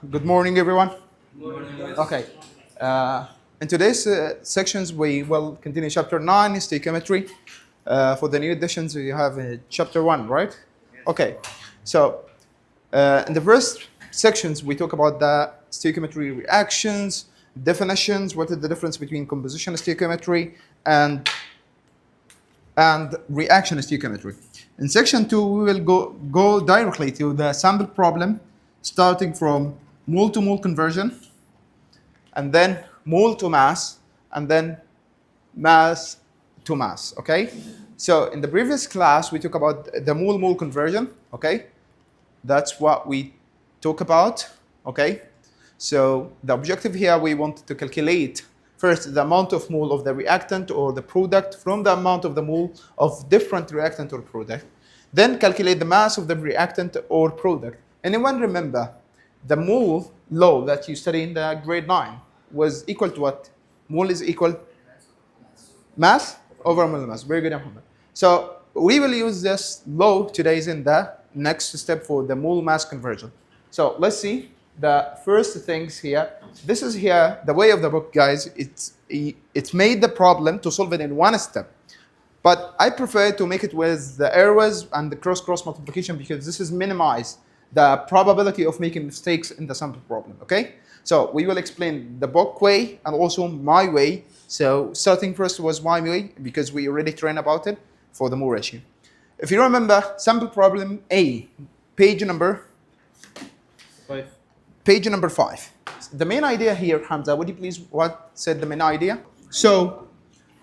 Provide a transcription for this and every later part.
Good morning, everyone. Morning. Okay. In today's sections, we will continue chapter 9, stoichiometry. For the new editions, we have chapter 1, right? Okay. So, in the first sections, we talk about the stoichiometry reactions, definitions, what is the difference between composition stoichiometry and reaction stoichiometry. In section 2, we will go directly to the sample problem, starting from mole to mole conversion, and then mole to mass, and then mass to mass. Okay. So in the previous class, we talked about the mole conversion. Okay, that's what we talk about. Okay. So the objective here, we want to calculate first the amount of mole of the reactant or the product from the amount of the mole of different reactant or product. Then calculate the mass of the reactant or product. Anyone remember the mole law that you study in the grade 9 was equal to what? Mole is equal mass over mole mass. Very good, Muhammad. So we will use this law today in the next step for the mole mass conversion. So let's see the first things here. This is here the way of the book, guys. It's made the problem to solve it in one step. But I prefer to make it with the arrows and the cross multiplication because this is minimize the probability of making mistakes in the sample problem. Okay? So we will explain the book way and also my way. So starting first was my way because we already trained about it for the Moore ratio. If you remember, sample problem A, page number 5. Page number 5. The main idea here, Hamza, would you please what said the main idea? So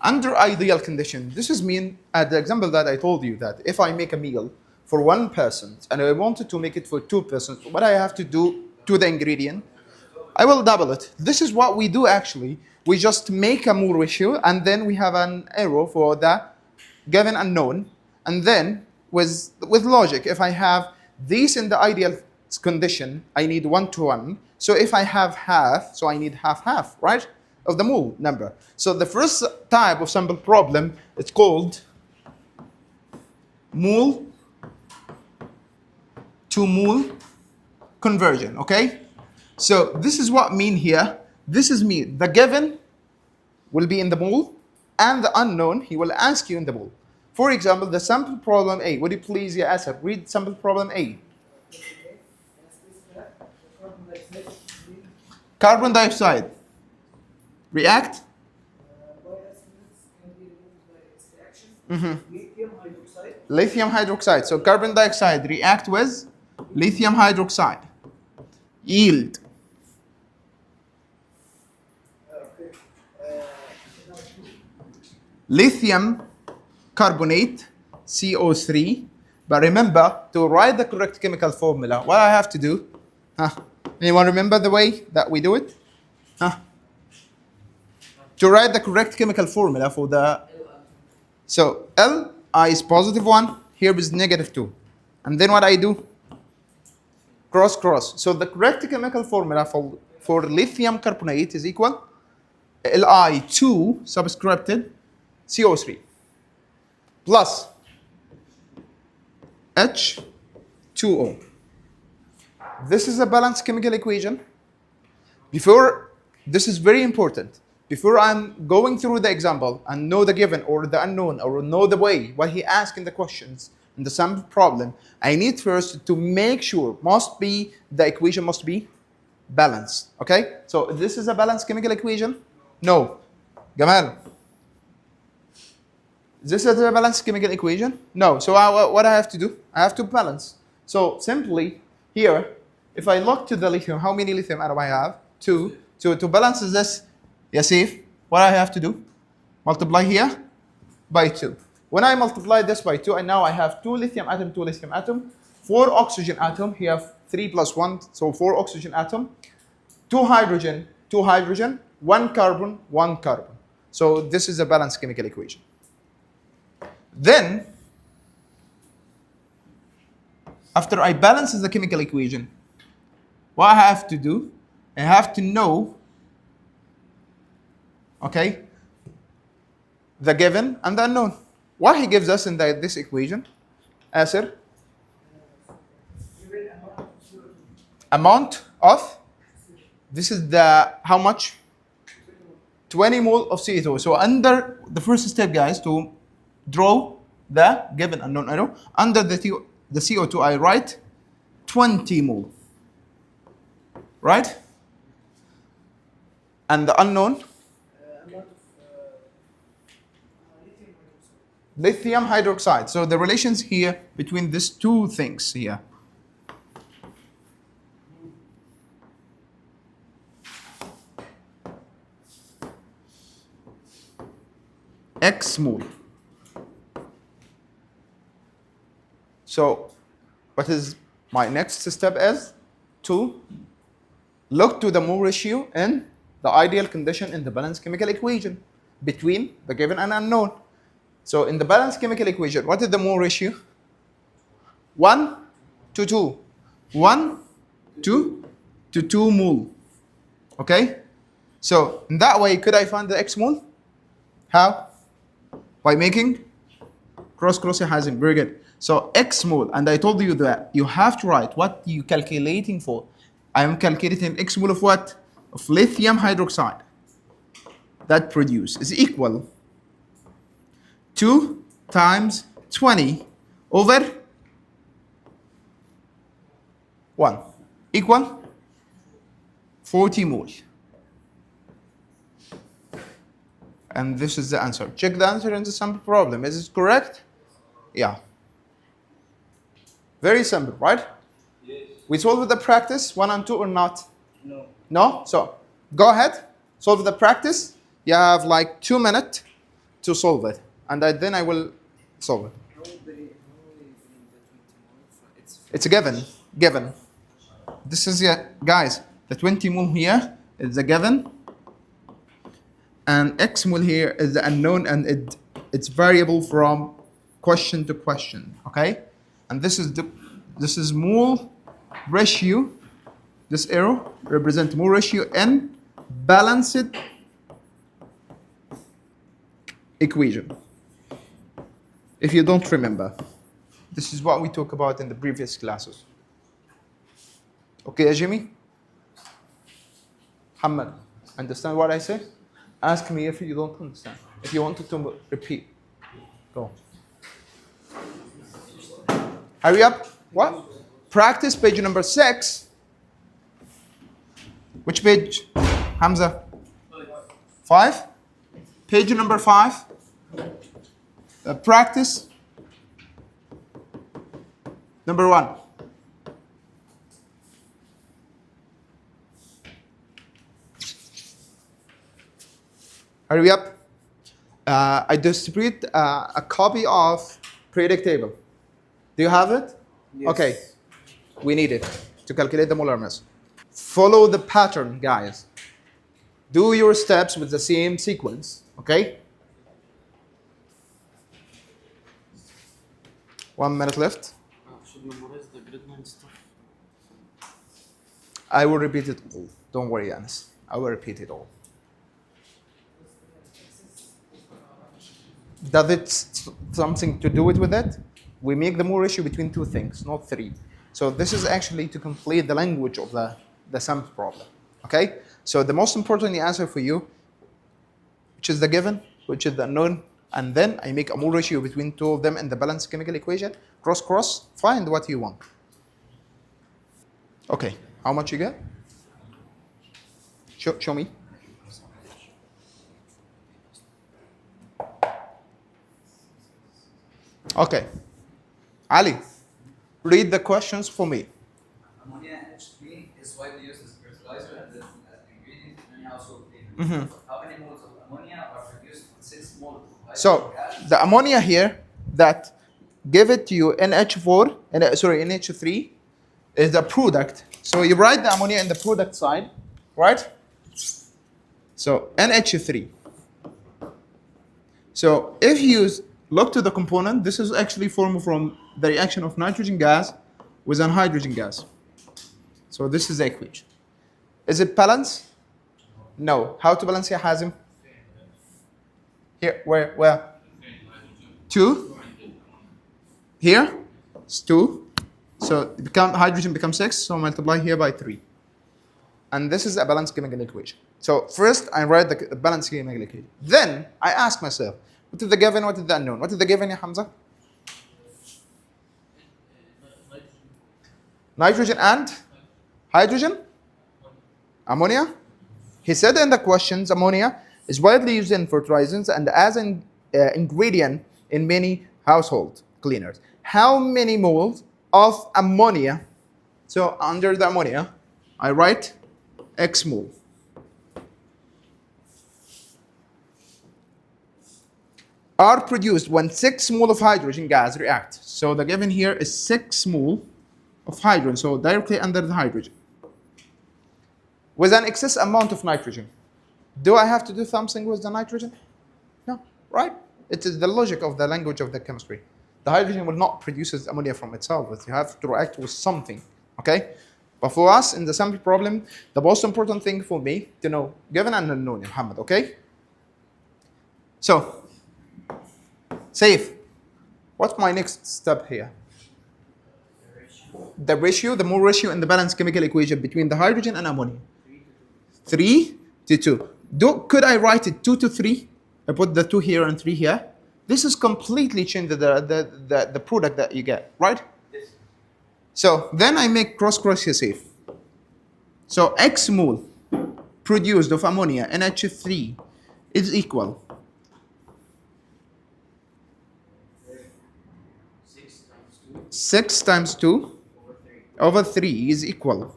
under ideal condition, this is mean at the example that I told you that if I make a meal for one person and I wanted to make it for 2 persons, what I have to do to the ingredient, I will double it. This is what we do actually. We just make a Moore ratio and then we have an arrow for the given unknown. And then with logic, if I have this in the ideal condition, I need 1 to 1. So if I have half, so I need half, right? Of the mole number. So the first type of sample problem, it's called mole to mole conversion, okay? So this is what mean here. This is mean the given will be in the mole and the unknown, he will ask you in the mole. For example, the sample problem A. Would you please, yeah, Asad, read sample problem A. Carbon dioxide. React. Lithium hydroxide. So carbon dioxide react with lithium hydroxide. Yield. Lithium carbonate, CO3. But remember, to write the correct chemical formula, what I have to do? Anyone remember the way that we do it? To write the correct chemical formula for the... So, Li is positive 1, here is negative 2. And then what I do? Cross. So the correct chemical formula for lithium carbonate is equal Li2 subscripted CO3 plus H2O. This is a balanced chemical equation. This is very important. Before I'm going through the example and know the given or the unknown or know the way, what he asked in the questions in the sample problem, I need first to make sure the equation must be balanced. Okay? So this is a balanced chemical equation? No. Gamal. This is a balanced chemical equation? No. So what I have to do? I have to balance. So simply here, if I look to the lithium, how many lithium atom I have? 2. So to balance this, Yasif, what I have to do? Multiply here by 2. When I multiply this by 2, and now I have 2 lithium atom, 4 oxygen atom. Here 3 plus 1, so 4 oxygen atom, 2 hydrogen, 1 carbon, 1 carbon. So this is a balanced chemical equation. Then, after I balance the chemical equation, what I have to do? I have to know, okay, the given and the unknown. What he gives us in this equation? Asir? Amount of This is the, how much? 20 mole of CO2. So under the first step, guys, to draw the given unknown arrow, under the CO2, I write 20 mole, right? And the unknown, lithium hydroxide. So the relations here between these two things here. X mole. So what is my next step is to look to the mole ratio in the ideal condition in the balanced chemical equation between the given and unknown. So in the balanced chemical equation, what is the mole ratio? 1 to 2. 1 to 2 mole. Okay? So in that way, could I find the X mole? How? By making cross-crossing. Very good. So X mole, and I told you that you have to write what you calculating for. I am calculating X mole of what? Of lithium hydroxide. That produce is equal 2 times 20 over 1 equal 40 mole. And this is the answer. Check the answer in the sample problem. Is it correct? Yeah. Very simple, right? Yes. We solved the practice 1 and 2 or not? No. No? So go ahead, solve the practice. You have like 2 minutes to solve it. And then I will solve it. It's a given. Given. This is, guys, the 20 mole here is a given. And X mole here is the unknown, and it's variable from question to question. Okay? And this is mole ratio. This arrow represents mole ratio in balanced equation. If you don't remember, this is what we talked about in the previous classes. Okay, Jimmy? Hamad, understand what I say? Ask me if you don't understand. If you wanted to repeat, go. Hurry up. What? Practice page number 6. Which page? Hamza? 5? Page number 5. Practice number 1. Hurry up. I distribute a copy of periodic table. Do you have it? Yes. Okay. We need it to calculate the molar mass. Follow the pattern, guys. Do your steps with the same sequence, okay? 1 minute left. Should memorize the grade 9 stuff. I will repeat it all. Don't worry, Anis. I will repeat it all. Does it something to do with it? We make the mole ratio between 2 things, not 3. So this is actually to complete the language of the sample problem. Okay? So the most important answer for you, which is the given, which is the unknown, and then I make a mole ratio between 2 of them in the balanced chemical equation. Cross, find what you want. Okay, how much you get? Show me. Okay. Ali, read the questions for me. Ammonia H3 is widely used as a fertilizer and as an ingredient in many household cleaners. How many moles of ammonia are produced with 6 moles of So gas? the ammonia here that give it to you NH4, NH3 is the product. So you write the ammonia in the product side, right? So NH3. So if you look to the component, this is actually formed from the reaction of nitrogen gas with an hydrogen gas. So this is the equation. Is it balanced? No. How to balance it, Hazim? Here, where? 2. Here, it's 2. So hydrogen becomes 6, so multiply here by 3. and this is a balanced chemical equation. So first I write the balanced chemical equation. Then I ask myself, what is the given, what is the unknown? What is the given, ya Hamza? Nitrogen and hydrogen? Ammonia? He said in the questions, ammonia is widely used in fertilizers and as an ingredient in many household cleaners. How many moles of ammonia? So under the ammonia, I write X mole. Are produced when 6 mole of hydrogen gas react. So the given here is 6 mole of hydrogen, so directly under the hydrogen. With an excess amount of nitrogen. Do I have to do something with the nitrogen? No, right? It is the logic of the language of the chemistry. The hydrogen will not produce ammonia from itself, but you have to react with something, okay? But for us, in the sample problem, the most important thing for me to know, given and unknown, Muhammad, okay? So, Saif, what's my next step here? The ratio, the mole ratio in the balanced chemical equation between the hydrogen and ammonia. 3 to 2. Could I write it 2 to 3? I put the 2 here and 3 here. This is completely changed the product that you get, right? Yes. So then I make cross here safe. So X mole produced of ammonia NH3 is equal 6 times 2 over 3 is equal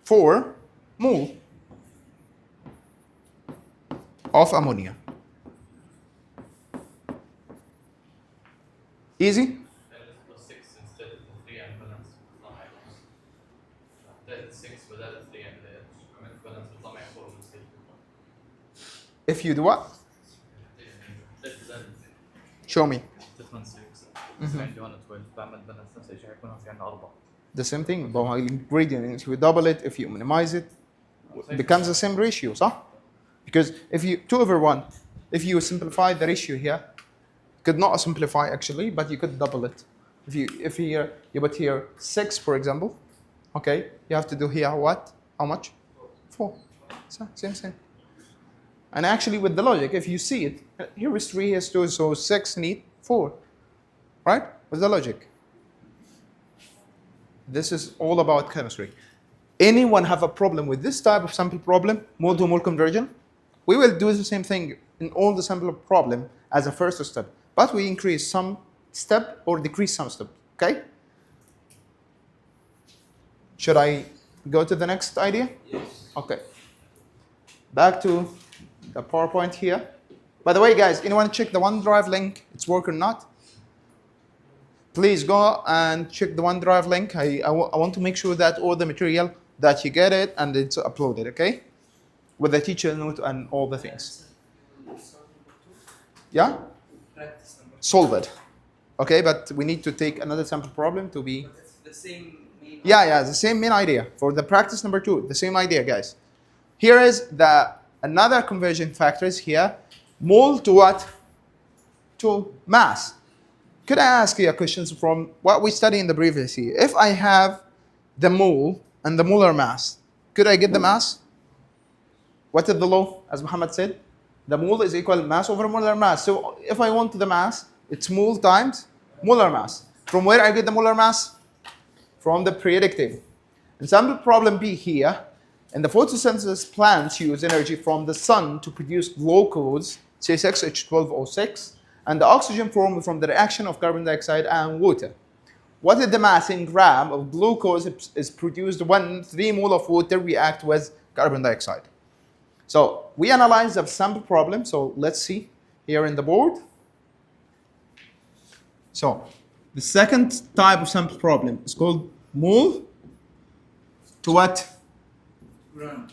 4 mole of ammonia. Easy? Six instead of the 3 and balance بتطلع معي 6 بدل 3 عملت بالانس بيطلع معي 4 instead. If you do what? Show me. difference 6 عندي هون 12 بعمل بالانس نفس الشيء حيكون في عندنا 4. The same thing, but ingredient, if you double it, if you minimize it, it becomes the same ratio, صح? Because if you 2 over 1, if you simplify the ratio here, could not simplify actually, but you could double it. If here you put here 6, for example, okay, you have to do here what? How much? 4. So, same. And actually with the logic, if you see it, here is 3, here is 2, so 6 need 4. Right? With the logic. This is all about chemistry. Anyone have a problem with this type of sample problem, mole to mole conversion? We will do the same thing in all the sample problem as a first step, but we increase some step or decrease some step, okay? Should I go to the next idea? Yes. Okay. Back to the PowerPoint here. By the way, guys, anyone check the OneDrive link? It's work or not? Please go and check the OneDrive link. I want to make sure that all the material that you get it and it's uploaded, okay? With the teacher note and all the things. Yeah? Solve it. Okay, but we need to take another sample problem to be... But it's the same main. Yeah, the same main idea. For the practice number 2, the same idea, guys. Here is another conversion factors here. Mole to what? To mass. Could I ask you a question from what we studied in the previous year? If I have the mole and the molar mass, could I get the mass? What is the law, as Muhammad said? The mole is equal mass over molar mass. So if I want the mass, it's mole times molar mass. From where I get the molar mass? From the periodic table. In sample problem B here, in the photosynthesis, plants use energy from the sun to produce glucose, C6H12O6, and the oxygen formed from the reaction of carbon dioxide and water. What is the mass in gram of glucose is produced when 3 mole of water react with carbon dioxide? So we analyze the sample problem. So let's see here in the board. So the second type of sample problem is called mole to what? Gram.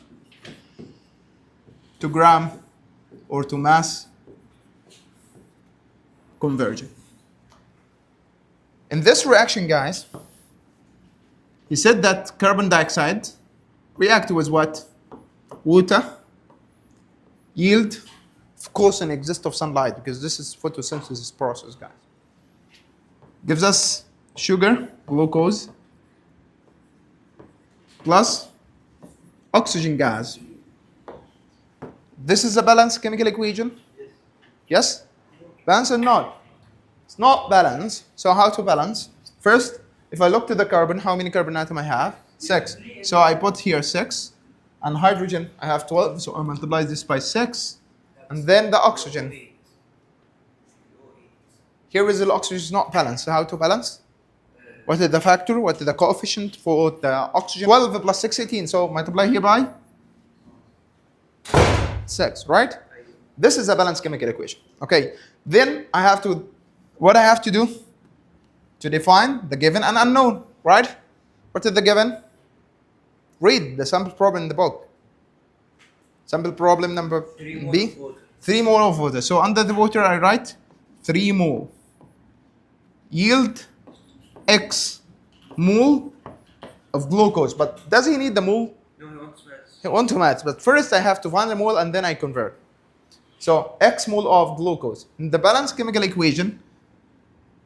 To gram or to mass conversion. In this reaction, guys, he said that carbon dioxide react with what? Water, yield, of course, an exist of sunlight, because this is photosynthesis process, guys. Gives us sugar, glucose, plus oxygen gas. This is a balanced chemical equation? Yes? Balance or not? It's not balanced. So how to balance? First, if I look to the carbon, how many carbon atom I have? 6. So I put here 6. And hydrogen, I have 12. So I multiply this by 6. And then the oxygen. Here is the oxygen is not balanced. So how to balance? What is the factor? What is the coefficient for the oxygen? 12 plus 6, 18. So multiply here by 6, right? This is a balanced chemical equation. Okay. Then I have to, what I have to do? To define the given and unknown, right? What is the given? Read the sample problem in the book. Sample problem number B. 3 mole of water. So under the water I write 3 mole. Yield X mole of glucose. But does he need the mole? No, he wants maths. He wants maths. But first I have to find the mole and then I convert. So X mole of glucose. In the balanced chemical equation,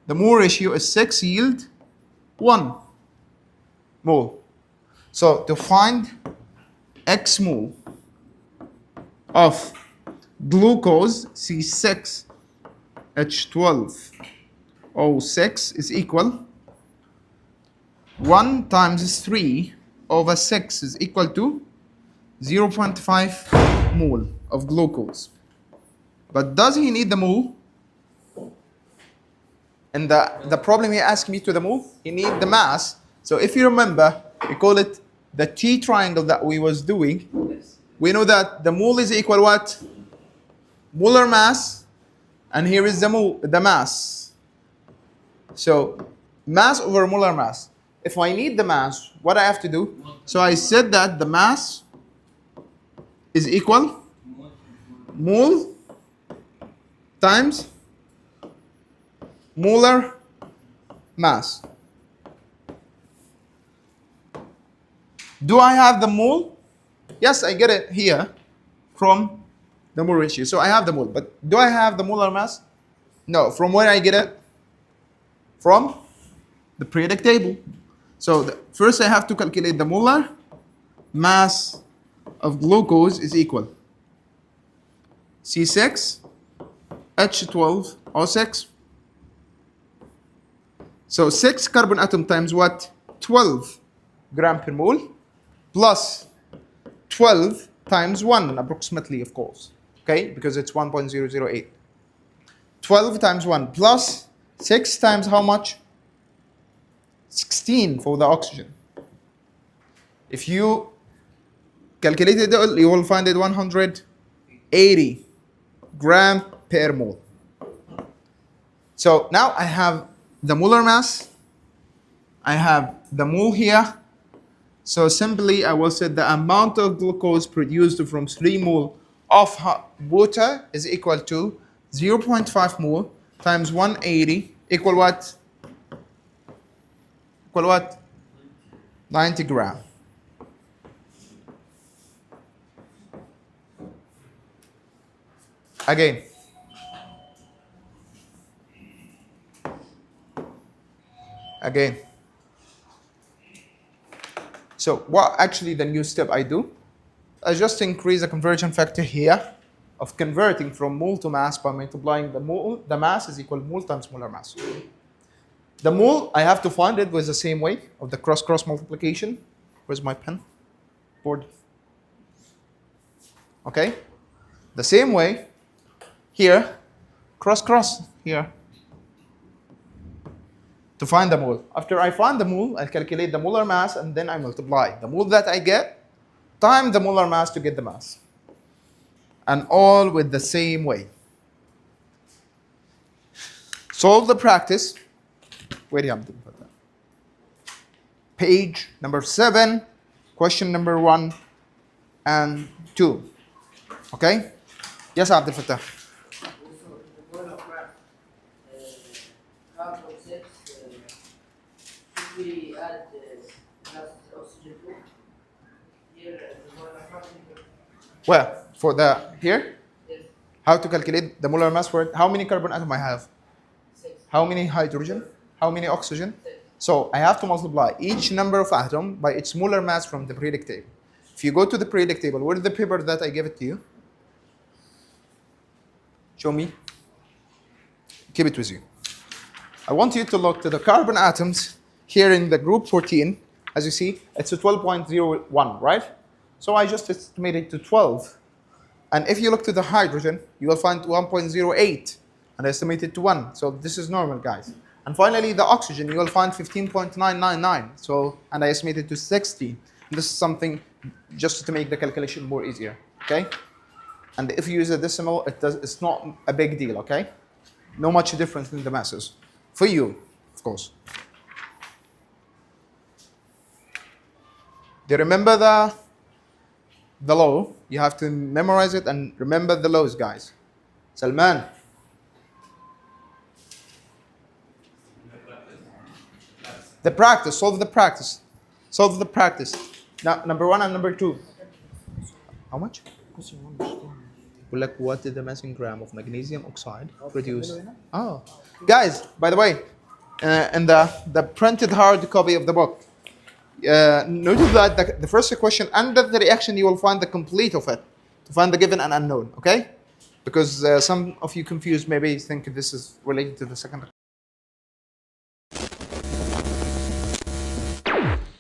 the mole ratio is 6 yield 1 mole. So to find X mole of glucose C6H12O6 is equal 1 times 3 over 6 is equal to 0.5 mole of glucose. But does he need the mole? And the problem he asked me to the mole, he need the mass. So if you remember, we call it the T triangle that we was doing. We know that the mole is equal what? Molar mass, and here is the mole, the mass. So mass over molar mass. If I need the mass, what I have to do? So I said that the mass is equal mole times molar mass. Do I have the mole? Yes, I get it here from the mole ratio. So I have the mole, but do I have the molar mass? No. From where I get it? From the periodic table. So first I have to calculate the molar mass of glucose is equal C6H12O6. So 6 carbon atom times what? 12 gram per mole plus 12 times 1 approximately, of course. Okay, because it's 1.008. 12 times 1 plus 6 times how much? 16 for the oxygen. If you calculate it, you will find it 180 gram per mole. So now I have the molar mass. I have the mole here. So simply I will say the amount of glucose produced from 3 mole of water is equal to 0.5 mole times 180 equal what? Equal what? 90 gram. Again. Again. So what actually the new step I do? I just increase the conversion factor here of converting from mole to mass by multiplying the mole. The mass is equal mole times molar mass. The mole, I have to find it with the same way of the cross-cross multiplication. Where's my pen? Board. Okay? The same way, here, cross-cross here. To find the mole. After I find the mole, I calculate the molar mass and then I multiply the mole that I get times the molar mass to get the mass. And all with the same way. Solve the practice. Where do you have to put that? Page number 7, question number 1 and 2. Okay? Yes, Abdel Fattah. We add plus oxygen too. Here, Where? For the here? yes, How to calculate the molar mass for it? How many carbon atom I have? 6. How many hydrogen? How many oxygen? So I have to multiply each number of atom by its molar mass from the periodic table. If you go to the periodic table, where is the paper that I gave it to you? Show me. Keep it with you. I want you to look to the carbon atoms here in the group 14. As you see, it's a 12.01, right? So I just estimated to 12. And if you look to the hydrogen, you will find 1.08 and estimated to 1. So this is normal, guys. And finally, the oxygen, you will find 15.999. So, and I estimated to 60. And this is something just to make the calculation more easier, okay? And if you use a decimal, it's not a big deal, okay? No much difference in the masses. For you, of course. Do you remember the law? You have to memorize it and remember the laws, guys. Salman. The practice, solve the practice. Solve the practice. Now, number 1 and number 2. How much? What is the mass in gram of magnesium oxide produced? Oh, guys, by the way, in the printed hard copy of the book, notice that the first question under the reaction you will find the complete of it to find the given and unknown. Okay, because some of you confused maybe think this is related to the second